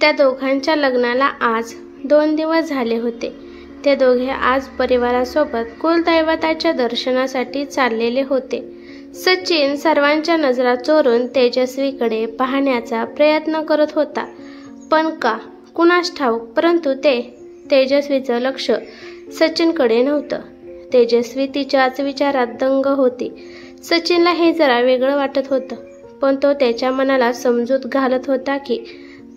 त्या दोघांच्या लग्नाला आज 2 दिवस झाले होते। ते दोघे आज परिवारासोबत कुलदैवताच्या दर्शनासाठी चाललेले होते। सचिन सर्वांच्या नजरा चोरून तेजस्वीकडे पाहण्याचा प्रयत्न करत होता, पण का कुणास ठाऊक, परंतु तेजस्वीचं लक्ष सचिनकडे नव्हतं। तेजस्वी तिच्याच विचारात दंग होती। सचिनला हे जरा वेगळं वाटत होतं, पण तो त्याच्या मनाला समजूत घालत होता की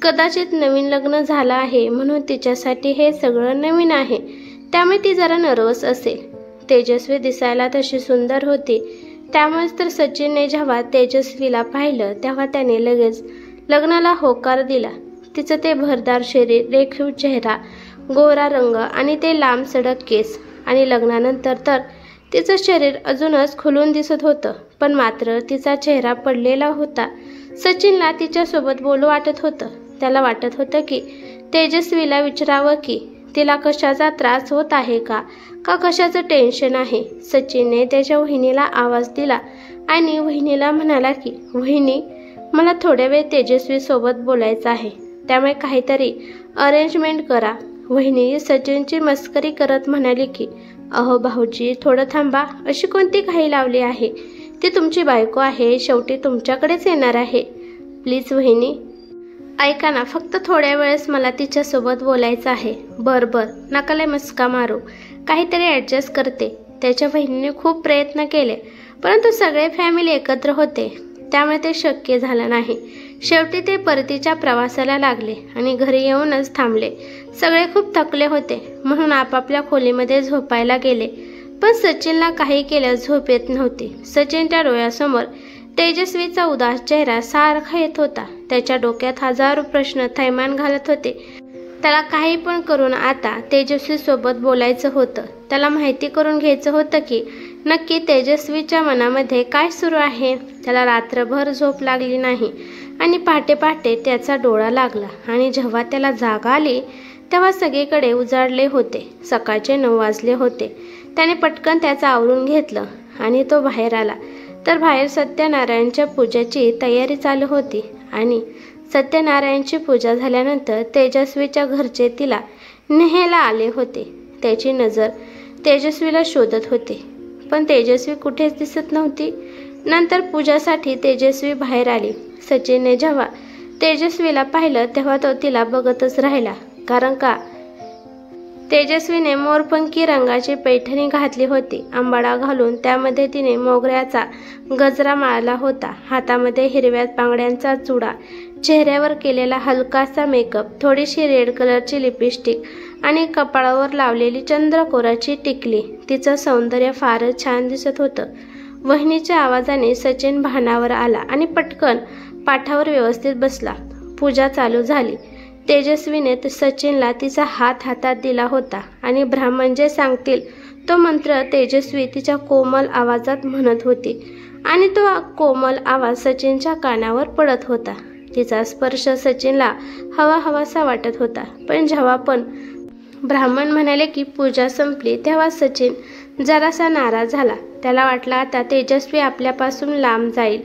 कदाचित नवीन लग्न झालं आहे म्हणून तिच्यासाठी हे सगळं नवीन आहे, त्यामुळे ती जरा नर्वस असेल। तेजस्वी दिसायला तशी सुंदर होती, त्यामुळेच तर सचिनने जेव्हा तेजस्वीला पाहिलं तेव्हा त्याने लगेच लग्नाला होकार दिला। तिचं ते भरदार शरीर, रेखीव चेहरा, गोरा रंग आणि ते लांब सडक केस, आणि लग्नानंतर तर तिचं शरीर अजूनच खुलून दिसत होतं, पण मात्र तिचा चेहरा पडलेला होता। सचिनला तिच्यासोबत बोलू वाटत होतं। त्याला वाटत होतं की तेजस्वीला विचारावं की तिला कशाचा त्रास होत आहे का कशाचं टेन्शन आहे। सचिनने त्याच्या वहिनीला आवाज दिला आणि वहिनीला म्हणाला की वहिनी, मला थोड्या वेळ तेजस्वी सोबत बोलायचं आहे, त्यामुळे काहीतरी अरेंजमेंट करा। वहिनी सचिनची मस्करी करत म्हणाली की अहो भाऊजी, थोडं थांबा, अशी कोणती घाई लावली आहे? ती तुमची बायको आहे, शेवटी तुमच्याकडेच येणार आहे। प्लीज वहिनी ऐका ना, फक्त थोड्या वेळेस मला तिच्यासोबत बोलायचं आहे। बरं नका लय मस्का मारू, काहीतरी ॲडजस्ट करते। त्याच्या वहिनीने खूप प्रयत्न केले, परंतु सगळे फॅमिली एकत्र होते, त्यामुळे ते शक्य झालं नाही। शेवटी ते परतीच्या प्रवासाला लागले आणि घरी येऊनच थांबले। सगळे खूप थकले होते, म्हणून आपापल्या खोलीमध्ये झोपायला गेले, पण सचिनला काही केलं झोप येत नव्हती। सचिनच्या डोळ्यासमोर तेजस्वीचा उदास चेहरा सारखा येत होता। त्याच्या डोक्यात हजारो प्रश्न थैमान घालत होते। त्याला काही पण करून आता तेजस्वी सोबत बोलायचं होतं। त्याला माहिती करून घ्यायचं होतं की नक्की तेजस्वीच्या मनामध्ये काय सुरू आहे। त्याला रात्रभर झोप लागली नाही आणि पहाटे पहाटे त्याचा डोळा लागला, आणि जेव्हा त्याला जाग आली तेव्हा सगळीकडे उजाडले होते। सकाळचे 9 वाजले होते। त्याने पटकन त्याचं आवरून घेतलं आणि तो बाहेर आला, तर बाहेर सत्यनारायणच्या पूजेची तयारी चालू होती। आणि सत्यनारायणची पूजा झाल्यानंतर तेजस्वीच्या घरचे तिला न्यायला आले होते। त्याची नजर तेजस्वीला शोधत होती, पण तेजस्वी कुठेच दिसत नव्हती। नंतर पूजासाठी तेजस्वी बाहेर आली। सचिनने जेव्हा तेजस्वीला पाहिलं तेव्हा तो तिला बघतच राहिला, कारण का तेजस्वीने मोरपंखी रंगाची पैठणी घातली होती। आंबाडा घालून त्यामध्ये तिने मोगऱ्याचा गजरा माळला होता। हातामध्ये हिरव्या बांगड्यांचा चुडा, चेहऱ्यावर केलेला हलकासा मेकअप, थोडीशी रेड कलरची लिपस्टिक आणि कपाळावर लावलेली चंद्रकोराची टिकली। तिचं सौंदर्य फारच छान दिसत होतं। वहिनीच्या आवाजाने सचिन भानावर आला आणि पटकन पाठावर व्यवस्थित बसला। पूजा चालू झाली। तेजस्वीने सचिनला तिचा हात हातात दिला होता आणि ब्राह्मण जे सांगतील तो मंत्र तेजस्वी तिच्या कोमल आवाजात म्हणत होती, आणि तो कोमल आवाज सचिनच्या कानावर पडत होता। तिचा स्पर्श सचिनला हवाहवासा वाटत होता, पण जेव्हा पण ब्राह्मण म्हणाले की पूजा संपली तेव्हा सचिन जरासा नाराज झाला। त्याला वाटलं आता तेजस्वी आपल्यापासून लांब जाईल,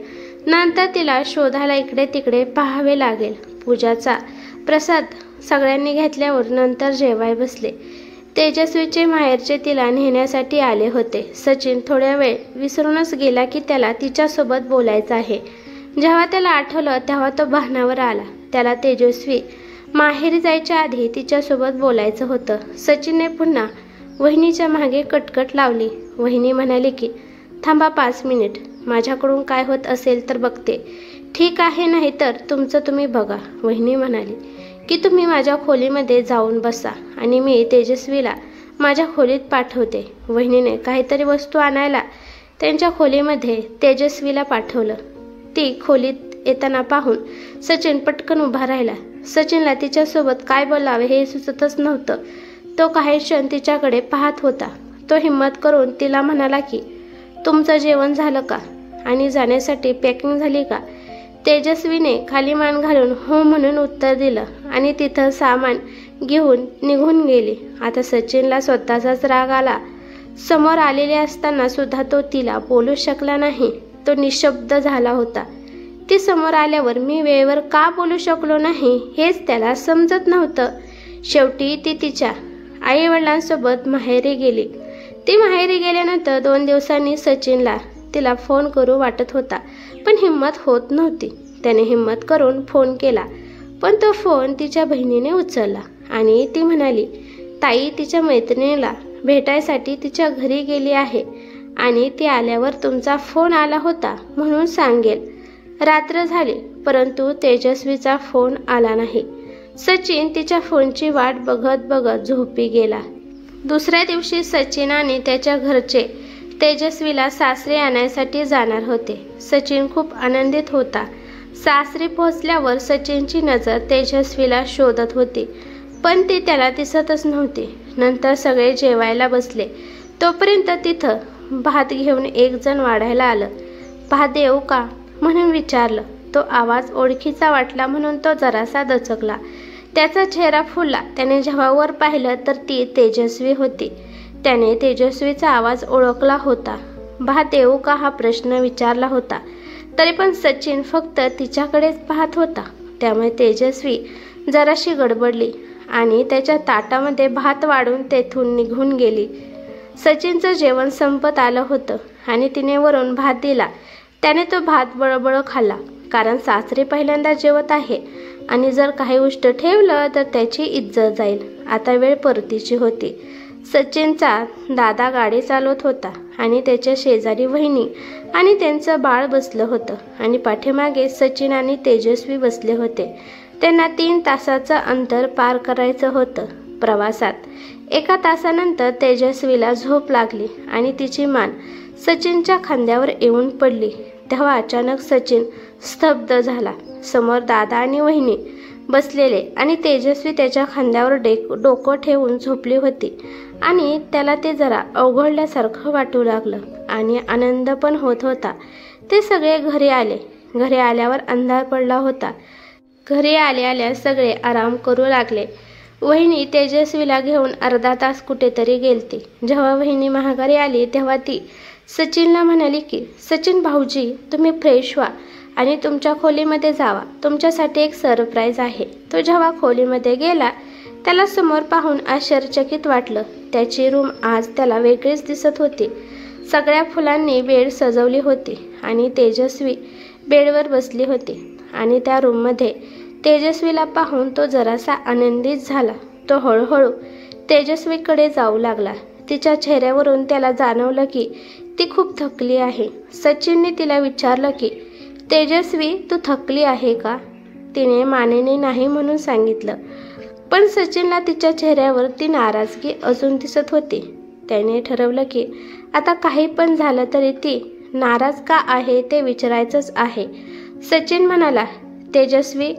नंतर तिला शोधायला इकडे तिकडे पाहावे लागेल। पूजाचा प्रसाद सगळ्यांनी घेतल्यावर नंतर जेवाय बसले। तेजस्वीचे माहेरचे तिला नेण्यासाठी आले होते। सचिन थोड्या वेळ विसरूनच गेला की त्याला तिच्यासोबत बोलायचं आहे। जेव्हा त्याला आठवलं तेव्हा तो भानावर आला। त्याला तेजस्वी माहेरी जायच्या आधी तिच्यासोबत बोलायचं होतं। सचिनने पुन्हा वहिनीच्या मागे कटकट लावली। वहिनी म्हणाली की थांबा 5 मिनिट, माझ्याकडून काय होत असेल तर बघते। ठीक आहे, नाही तर तुमचं तुम्ही बघा। वहिनी म्हणाली की तुम्ही माझ्या खोलीमध्ये जाऊन बसा आणि मी तेजस्वीला माझ्या खोलीत पाठवते। वहिनीने काहीतरी वस्तू आणायला त्यांच्या खोलीमध्ये तेजस्वीला पाठवलं। ती खोलीत येताना पाहून सचिन पटकन उभा राहिला। सचिनला तिच्यासोबत काय बोलावे हे सुचतच नव्हतं। तो काही क्षण तिच्याकडे पाहत होता। तो हिम्मत करून तिला म्हणाला की तुमचं जेवण झालं का आणि जाण्यासाठी पॅकिंग झाली का? तेजस्वीने खाली मान घालून हो म्हणून उत्तर दिलं आणि तिथं सामान घेऊन निघून गेली। आता सचिनला स्वतःचाच राग आला। समोर आलेले असताना सुद्धा तो तिला बोलू शकला नाही। तो निशब्द झाला होता। ती समोर आल्यावर मी वेळेवर का बोलू शकलो नाही हेच त्याला समजत नव्हतं. शेवटी ती तिच्या आईवडिलांसोबत माहेरी गेली. ती माहेरी गेल्यानंतर 2 दिवसांनी सचिनला तिला फोन करू वाटत होता, पण हिंमत होत नव्हती. त्याने हिंमत करून फोन केला, पण तो फोन तिच्या बहिणीने उचलला आणि ती म्हणाली, ताई तिच्या मैत्रिणीला भेटायसाठी तिच्या घरी गेली आहे आणि ती आल्यावर तुमचा फोन आला होता म्हणून सांगेल. रात्र झाली, परंतु तेजस्वीचा फोन आला नाही. सचिन तिच्या फोनची वाट बघत बघत झोपी गेला. दुसऱ्या दिवशी सचिन आणि त्याच्या घरचे तेजस्वीला सासरी आणायसाठी जाणार होते. सचिन खूप आनंदित होता. सासरी पोहोचल्यावर सचिनची नजर तेजस्वीला शोधत होती, पण ती त्याला दिसतच नव्हती. नंतर सगळे जेवायला बसले. तोपर्यंत तिथं भात घेऊन एक जण वाढायला आलं. भात देऊ का म्हणून विचारलं. तो आवाज ओळखीचा वाटला म्हणून तो जरासा दचकला. त्याचा चेहरा फुलला. त्याने जेव्हा वर पाहिलं तर ती तेजस्वी होती. त्याने तेजस्वीचा आवाज ओळखला होता. भात देऊ का हा प्रश्न विचारला होता, तरी पण सचिन फक्त तिच्याकडेच पाहत होता. त्यामुळे तेजस्वी जराशी गडबडली आणि त्याच्या ताटामध्ये भात वाढून तेथून निघून गेली. सचिनचं जेवण संपत आलं होतं आणि तिने वरून भात दिला. त्याने तो भात बळबळ खाल्ला, कारण सासरी पहिल्यांदा जेवत आहे आणि जर काही उष्ट ठेवलं तर त्याची इज्जत जाईल. आता वेळ परतीची होती. सचिनचा दादा गाडी चालवत होता आणि त्याच्या शेजारी वहिनी आणि त्यांचं बाळ बसलं होतं आणि पाठीमागे सचिन आणि तेजस्वी बसले होते. त्यांना 3 तासाचं अंतर पार करायचं होतं. प्रवासात 1 तासानंतर तेजस्वीला झोप लागली आणि तिची मान सचिनच्या खांद्यावर येऊन पडली. तेव्हा अचानक सचिन स्तब्ध झाला. समोर दादा आणि वहिनी बसलेले आणि तेजस्वी त्याच्या खांद्यावर डोकं ठेवून झोपली होती आणि त्याला ते जरा अवघडल्यासारखं वाटू लागलं आणि आनंद पण होत होता. ते सगळे घरी आले. घरी आल्यावर अंधार पडला होता. घरी आल्या सगळे आराम करू लागले. वहिनी तेजस्वीला घेऊन अर्धा तास कुठेतरी गेलती. जेव्हा वहिनी माघारी आली तेव्हा ती सचिनला म्हणाली की, सचिन भाऊजी तुम्ही फ्रेश व्हा आणि तुमच्या खोलीमध्ये जावा, तुमच्यासाठी एक सरप्राईज आहे. तो जेव्हा खोलीमध्ये गेला त्याला समोर पाहून आश्चर्यचकित वाटलं. त्याची रूम आज त्याला वेगळीच दिसत होती. सगळ्या फुलांनी बेड सजवली होती आणि तेजस्वी बेडवर बसली होती आणि त्या रूममध्ये तेजस्वीला पाहून तो जरासा आनंदित झाला. तो हळूहळू तेजस्वीकडे जाऊ लागला. तिच्या चेहऱ्यावरून त्याला जाणवलं की ती खूप थकली आहे. सचिनने तिला विचारलं की, तेजस्वी तू थकली आहे का? तिने मानेने नाही म्हणून सांगितलं, पण सचिनला तिच्या चेहऱ्यावर ती नाराजगी अजून दिसत होती. त्याने ठरवलं की आता काही पण झालं तरी ती नाराज का आहे ते विचारायचंच आहे. सचिन म्हणाला, तेजस्वी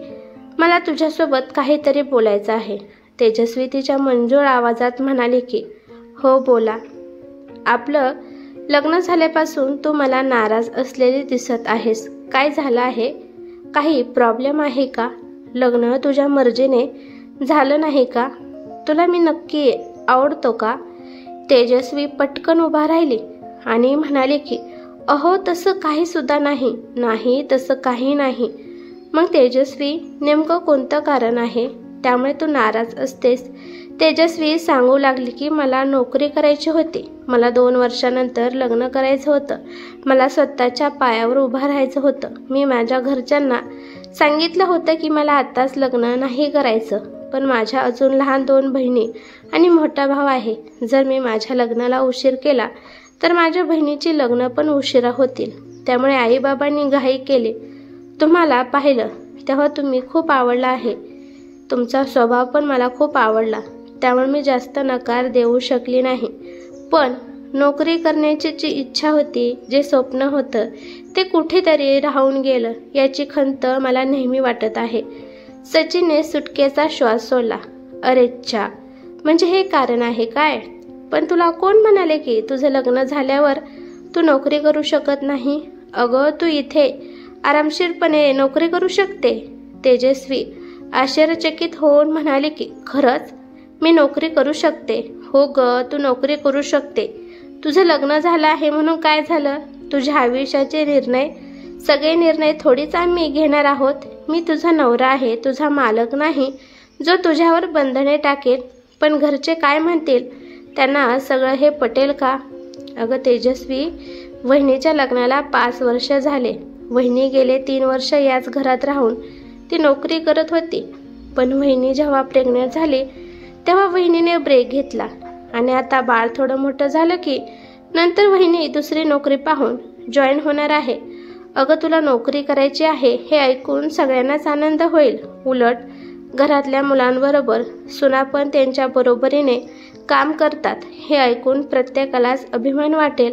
मला तुझ्यासोबत काहीतरी बोलायचं आहे. तेजस्वी तिच्या मंजूळ आवाजात म्हणाली की, हो बोला. आपलं लग्न झाल्यापासून तू मला नाराज असलेली दिसत आहेस. काय झालं आहे? काही प्रॉब्लेम आहे का? लग्न तुझ्या मर्जीने झालं नाही का? तुला मी नक्की आवडतो का? तेजस्वी पटकन उभा राहिली आणि म्हणाली की, अहो तसं काही सुद्धा नाही. नाही तसं काही नाही. मग तेजस्वी नेमकं कोणतं कारण आहे त्यामुळे तू नाराज असतेस? तेजस्वी सांगू लागली की मला नोकरी करायची होती. मला 2 वर्षानंतर लग्न करायचं होतं. मला स्वतःच्या पायावर उभं राहायचं होतं. मी माझ्या घरच्यांना सांगितलं होतं की मला आत्ताच लग्न नाही करायचं, पण माझ्या अजून लहान 2 बहिणी आणि मोठा भाऊ आहे. जर मी माझ्या लग्नाला उशीर केला तर माझ्या बहिणीची लग्न पण उशिरा होतील. त्यामुळे आईबाबांनी घाई केली. तुम्हाला पाहिलं तेव्हा तुम्ही खूप आवडला आहे. तुमचा स्वभाव पण मला खूप आवडला. त्यामुळे मी जास्त नकार देऊ शकली नाही. पण नोकरी करण्याची जी इच्छा होती, जे स्वप्न होतं ते कुठेतरी राहून गेलं याची खंत मला नेहमी वाटत आहे. सचिनने सुटकेचा श्वास सोडला. अरेच्छा, म्हणजे हे कारण आहे काय? पण तुला कोण म्हणाले की तुझं लग्न झाल्यावर तू नोकरी करू शकत नाही? अगं तू इथे आरामशीरपणे नोकरी करू शकते. तेजस्वी आश्चर्यचकित होऊन म्हणाले की, खरंच मी नोकरी करू शकते? हो ग, तू नोकरी करू शकते. तुझं लग्न झालं आहे म्हणून काय झालं? तुझ्या आयुष्याचे निर्णय सगळे निर्णय थोडीच आम्ही घेणार आहोत. मी तुझा नवरा आहे, तुझा मालक नाही जो तुझ्यावर बंधने टाकेल. पण घरचे काय म्हणतील? त्यांना सगळं हे पटेल का? अगं तेजस्वी, वहिनीच्या लग्नाला 5 वर्ष झाले. वहिनी गेले 3 वर्ष याच घरात राहून ती नोकरी करत होती. पण वहिनी जेव्हा प्रेग्नेंट झाली तेव्हा वहिनीने ब्रेक घेतला आणि आता बाळ थोडं मोठं झालं की नंतर वहिनी दुसरी नोकरी पाहून जॉईन होणार आहे. अगं तुला नोकरी करायची आहे हे ऐकून सगळ्यांनाच आनंद होईल. उलट घरातल्या मुलांबरोबर सुना पण त्यांच्या बरोबरीने काम करतात हे ऐकून प्रत्येकालाच अभिमान वाटेल.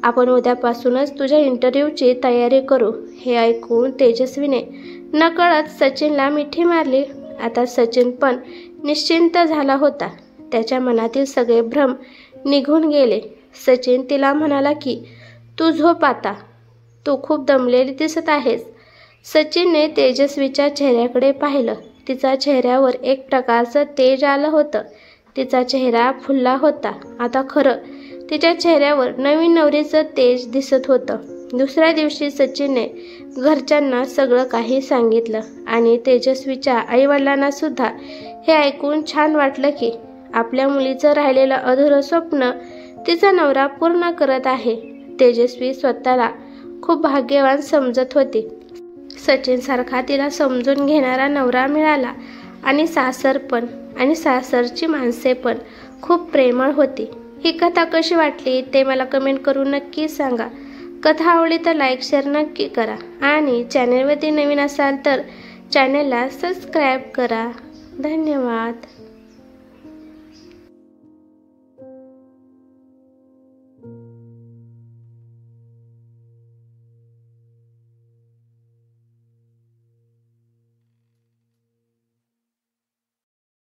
आपण उद्यापासूनच तुझ्या इंटरव्ह्यूची तयारी करू. हे ऐकून तेजस्वीने नकळत सचिनला मिठी मारली. आता सचिन पण निश्चिंत झाला होता. त्याच्या मनातील सगळे भ्रम निघून गेले. सचिन तिला म्हणाला की तू झोप आता, तू खूप दमलेली दिसत आहेस. सचिनने तेजस्वीच्या चेहऱ्याकडे पाहिलं. तिचा चेहऱ्यावर एक प्रकारचं तेज आलं होतं. तिचा चेहरा फुलला होता. आता खरं तिच्या चेहऱ्यावर नवीन नवरीचं तेज दिसत होतं. दुसऱ्या दिवशी सचिनने घरच्यांना सगळं काही सांगितलं आणि तेजस्वीच्या आईवडिलांना सुद्धा हे ऐकून छान वाटलं की आपल्या मुलीचं राहिलेलं अधुरं स्वप्न तिचा नवरा पूर्ण करत आहे. तेजस्वी स्वतःला खूप भाग्यवान समजत होती. सचिनसारखा तिला समजून घेणारा नवरा मिळाला आणि सासरची माणसे पण खूप प्रेमळ होती. ही कथा कशी वाटली ते मला कमेंट करून नक्की सांगा. कथा आवडली तर लाईक शेअर नक्की करा आणि चॅनलवरती नवीन असाल तर चॅनलला सबस्क्राईब करा. धन्यवाद.